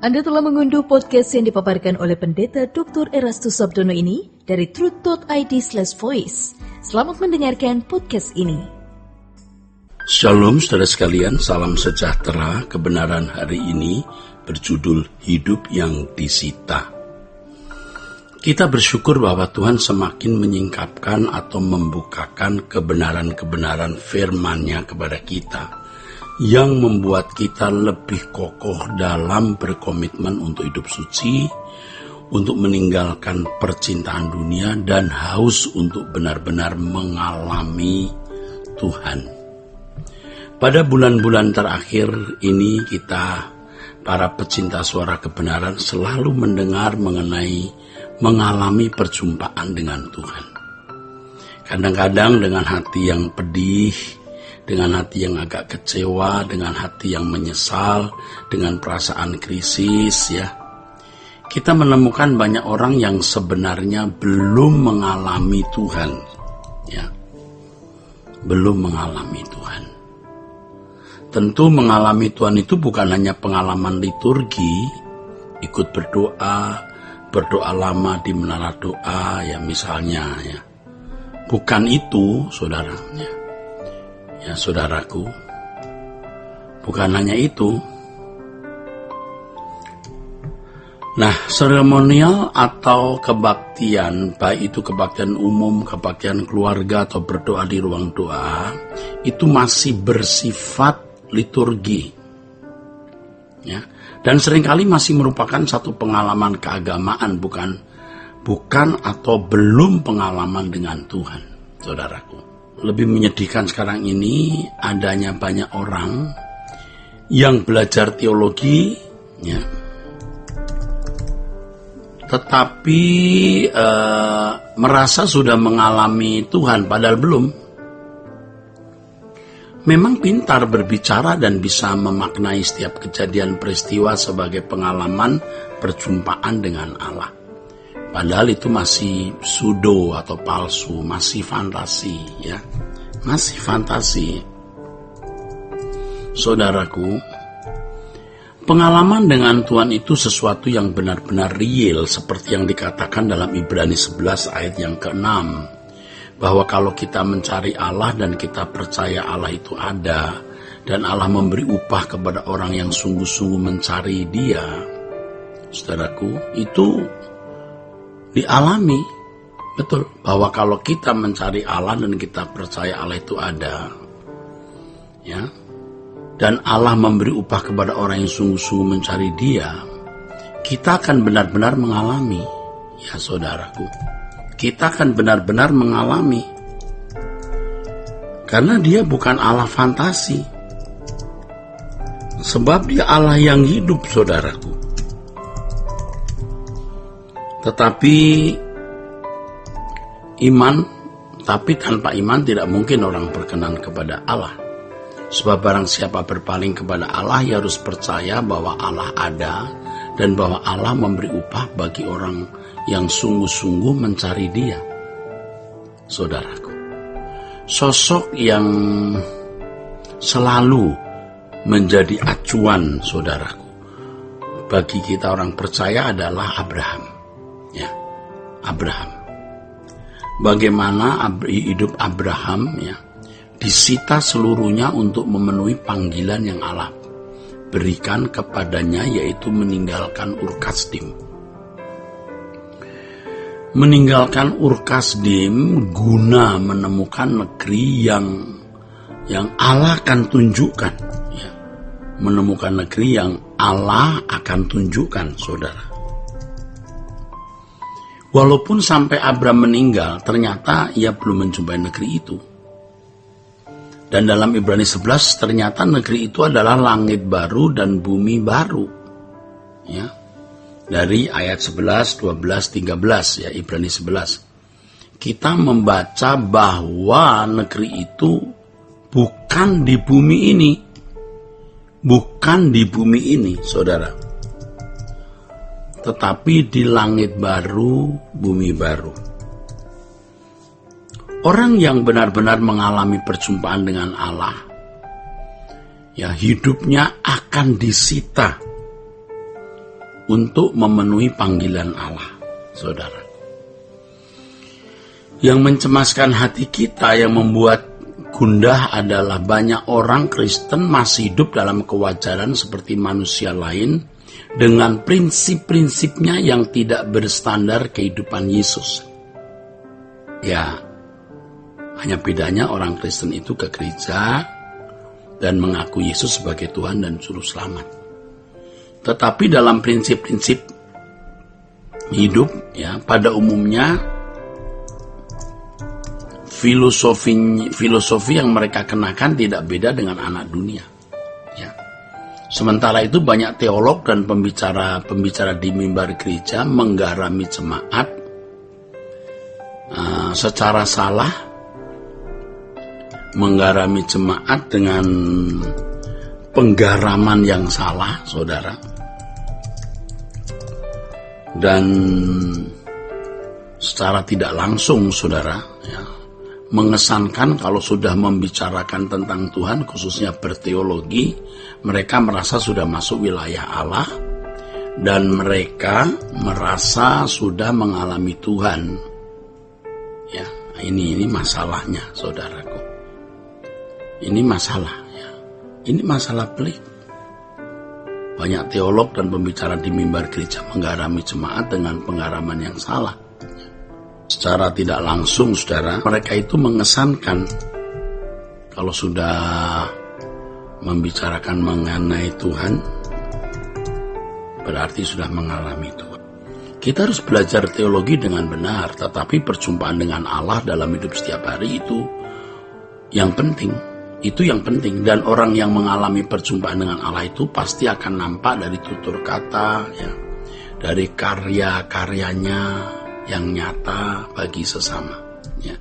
Anda telah mengunduh podcast yang dipaparkan oleh Pendeta Dr. Erastus Sabdono ini dari truth.id/voice. Selamat mendengarkan podcast ini. Shalom saudara sekalian, salam sejahtera. Kebenaran hari ini berjudul Hidup yang Disita. Kita bersyukur bahwa Tuhan semakin menyingkapkan atau membukakan kebenaran-kebenaran firman-Nya kepada kita, yang membuat kita lebih kokoh dalam berkomitmen untuk hidup suci, untuk meninggalkan percintaan dunia, dan haus untuk benar-benar mengalami Tuhan. Pada bulan-bulan terakhir ini kita, para pecinta suara kebenaran, selalu mendengar mengalami perjumpaan dengan Tuhan. Kadang-kadang dengan hati yang pedih, dengan hati yang agak kecewa, dengan hati yang menyesal, dengan perasaan krisis, ya. Kita menemukan banyak orang yang sebenarnya belum mengalami Tuhan, ya. Belum mengalami Tuhan. Tentu mengalami Tuhan itu bukan hanya pengalaman liturgi, ikut berdoa lama di menara doa, ya misalnya, ya. Bukan itu, saudara, ya saudaraku, bukan hanya itu. Nah, seremonial atau kebaktian, baik itu kebaktian umum, kebaktian keluarga, atau berdoa di ruang doa, itu masih bersifat liturgi, ya, dan seringkali masih merupakan satu pengalaman keagamaan, bukan atau belum pengalaman dengan Tuhan, saudaraku. Lebih menyedihkan sekarang ini adanya banyak orang yang belajar teologi, ya, tetapi merasa sudah mengalami Tuhan, padahal belum. Memang pintar berbicara dan bisa memaknai setiap kejadian peristiwa sebagai pengalaman perjumpaan dengan Allah. Padahal itu masih pseudo atau palsu, masih fantasi, ya. Masih fantasi. Saudaraku, pengalaman dengan Tuhan itu sesuatu yang benar-benar real, seperti yang dikatakan dalam Ibrani 11 ayat yang ke-6. Bahwa kalau kita mencari Allah dan kita percaya Allah itu ada, dan Allah memberi upah kepada orang yang sungguh-sungguh mencari Dia, saudaraku, itu dialami. Betul, bahwa kalau kita mencari Allah dan kita percaya Allah itu ada, ya, dan Allah memberi upah kepada orang yang sungguh-sungguh mencari Dia, kita akan benar-benar mengalami, ya saudaraku. Kita akan benar-benar mengalami. Karena Dia bukan Allah fantasi. Sebab Dia Allah yang hidup, saudaraku. Tetapi tanpa iman tidak mungkin orang berkenan kepada Allah. Sebab barang siapa berpaling kepada Allah, ia harus percaya bahwa Allah ada dan bahwa Allah memberi upah bagi orang yang sungguh-sungguh mencari Dia. Saudaraku, sosok yang selalu menjadi acuan, saudaraku, bagi kita orang percaya adalah Abraham, ya, Abraham. Bagaimana hidup Abraham, ya, disita seluruhnya untuk memenuhi panggilan yang Allah berikan kepadanya, yaitu meninggalkan Ur-Kasdim. Meninggalkan Ur-Kasdim guna menemukan negeri yang Allah akan tunjukkan, ya. Menemukan negeri yang Allah akan tunjukkan, saudara. Walaupun sampai Abraham meninggal, ternyata ia belum menjumpai negeri itu. Dan dalam Ibrani 11 ternyata negeri itu adalah langit baru dan bumi baru, ya. Dari ayat 11, 12, 13, ya, Ibrani 11. Kita membaca bahwa negeri itu bukan di bumi ini. Bukan di bumi ini, saudara. Tetapi di langit baru, bumi baru. Orang yang benar-benar mengalami perjumpaan dengan Allah, ya, hidupnya akan disita untuk memenuhi panggilan Allah, saudara. Yang mencemaskan hati kita, yang membuat gundah adalah banyak orang Kristen masih hidup dalam kewajaran seperti manusia lain dengan prinsip-prinsipnya yang tidak berstandar kehidupan Yesus. Ya, hanya bedanya orang Kristen itu ke gereja dan mengaku Yesus sebagai Tuhan dan Juru Selamat. Tetapi dalam prinsip-prinsip hidup, ya, pada umumnya filosofi yang mereka kenakan tidak beda dengan anak dunia. Ya. Sementara itu banyak teolog dan pembicara di mimbar gereja menggarami jemaat secara salah, menggarami jemaat dengan penggaraman yang salah, saudara. Dan secara tidak langsung, saudara, ya, mengesankan kalau sudah membicarakan tentang Tuhan, khususnya berteologi, mereka merasa sudah masuk wilayah Allah dan mereka merasa sudah mengalami Tuhan. Ya, ini masalahnya, saudaraku. Ini masalah, ya. Ini masalah pelik. Banyak teolog dan pembicara di mimbar gereja menggarami jemaat dengan penggaraman yang salah. Secara tidak langsung, saudara, mereka itu mengesankan kalau sudah membicarakan mengenai Tuhan, berarti sudah mengalami Tuhan. Kita harus belajar teologi dengan benar, tetapi perjumpaan dengan Allah dalam hidup setiap hari itu yang penting. Itu yang penting, dan orang yang mengalami perjumpaan dengan Allah itu pasti akan nampak dari tutur kata, ya, dari karya-karyanya yang nyata bagi sesama. Ya.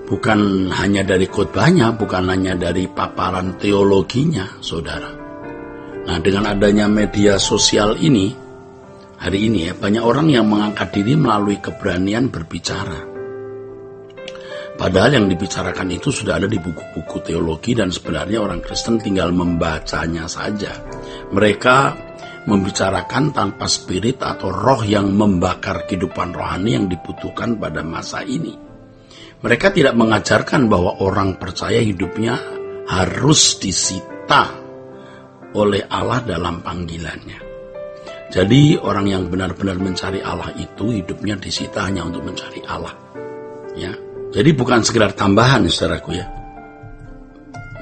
Bukan hanya dari khotbahnya, bukan hanya dari paparan teologinya, saudara. Nah, dengan adanya media sosial ini, hari ini ya, banyak orang yang mengangkat diri melalui keberanian berbicara. Padahal yang dibicarakan itu sudah ada di buku-buku teologi dan sebenarnya orang Kristen tinggal membacanya saja. Mereka membicarakan tanpa spirit atau roh yang membakar kehidupan rohani yang dibutuhkan pada masa ini. Mereka tidak mengajarkan bahwa orang percaya hidupnya harus disita oleh Allah dalam panggilannya. Jadi orang yang benar-benar mencari Allah itu hidupnya disita hanya untuk mencari Allah. Ya. Jadi bukan sekedar tambahan, saudaraku, ya.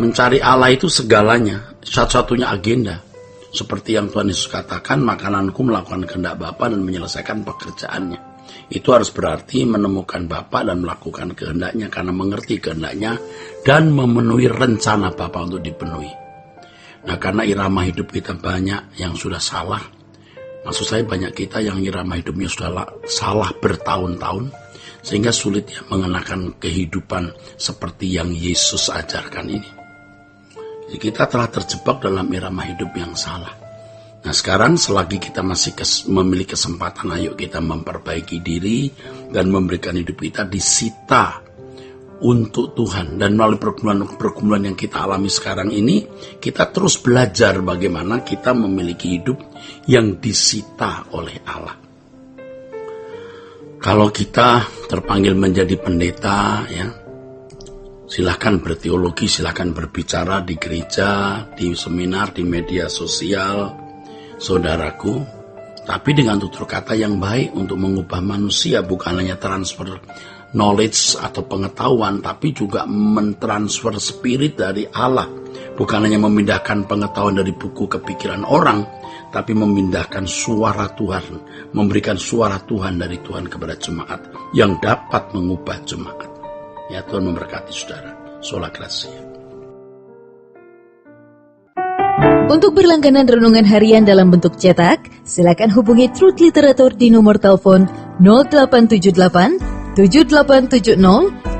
Mencari Allah itu segalanya, satu-satunya agenda. Seperti yang Tuhan Yesus katakan, makananku melakukan kehendak Bapa dan menyelesaikan pekerjaannya. Itu harus berarti menemukan Bapa dan melakukan kehendaknya karena mengerti kehendaknya dan memenuhi rencana Bapa untuk dipenuhi. Nah, karena irama hidup kita banyak yang sudah salah. Maksud saya banyak kita yang irama hidupnya sudah salah bertahun-tahun. Sehingga sulit ya mengenakan kehidupan seperti yang Yesus ajarkan ini. Jadi kita telah terjebak dalam irama hidup yang salah. Nah, sekarang selagi kita masih memiliki kesempatan, ayo kita memperbaiki diri dan memberikan hidup kita disita untuk Tuhan. Dan melalui pergumulan yang kita alami sekarang ini, kita terus belajar bagaimana kita memiliki hidup yang disita oleh Allah. Kalau kita terpanggil menjadi pendeta, ya, silahkan berteologi, silahkan berbicara di gereja, di seminar, di media sosial, saudaraku. Tapi dengan tutur kata yang baik untuk mengubah manusia, bukan hanya transfer knowledge atau pengetahuan, tapi juga mentransfer spirit dari Allah. Bukan hanya memindahkan pengetahuan dari buku ke pikiran orang, tapi memindahkan suara Tuhan, memberikan suara Tuhan dari Tuhan kepada jemaat yang dapat mengubah jemaat. Ya, Tuhan memberkati saudara. Sola Gracia. Untuk berlangganan renungan harian dalam bentuk cetak, silakan hubungi Truth Literatur di nomor telepon 0878 7870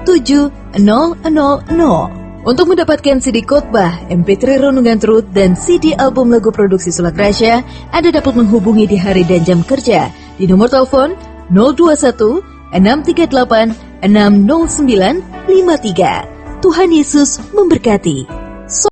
7000. Untuk mendapatkan CD khotbah, MP3 renungan Truth, dan CD album lagu produksi Sola Gracia, Anda dapat menghubungi di hari dan jam kerja di nomor telepon 021 638 60953. Tuhan Yesus memberkati.